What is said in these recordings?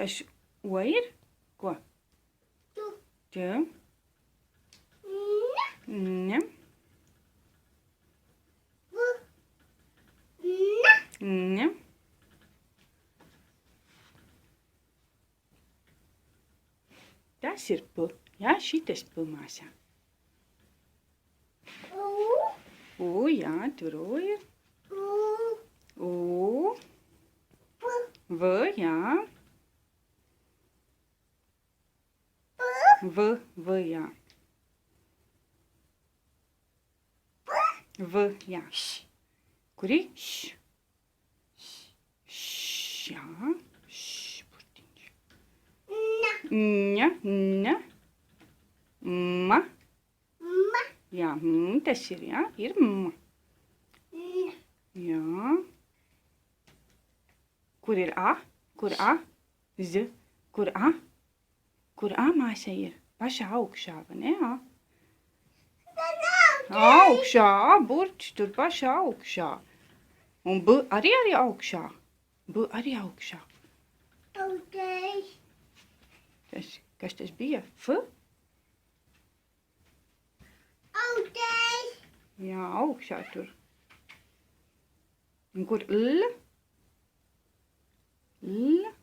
Kas O ir? Ko? T. N. N. Tas ir P. Jā, šitas P māsā. U, jā, tur U ir. U. V, jā. V, jā. V, jā. Kur ir? Š. Š, jā. Š, burtiņš. Ņa, n. Ma. Jā, tas ir, jā, ir M. Jā. Kur ir A? Kur A? Z. Kur A? Kur A māsa ir? Pašā augšā, vai ne? A? Augšā, A burts tur pašā augšā. Un B arī augšā. B arī augšā. Kas tas bija? F? Jā, augšā tur. Un kur L? L?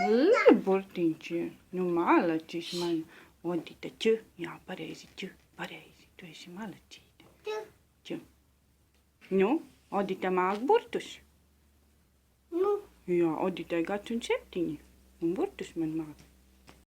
L burtiņš ir. Nu, malacis man. Odita, Č. Jā, pareizi, Č. Pareizi. Tu esi malacīta. Č. Nu, Odita māk burtus? Jā, Oditai gads un 7. Un burtus man māk.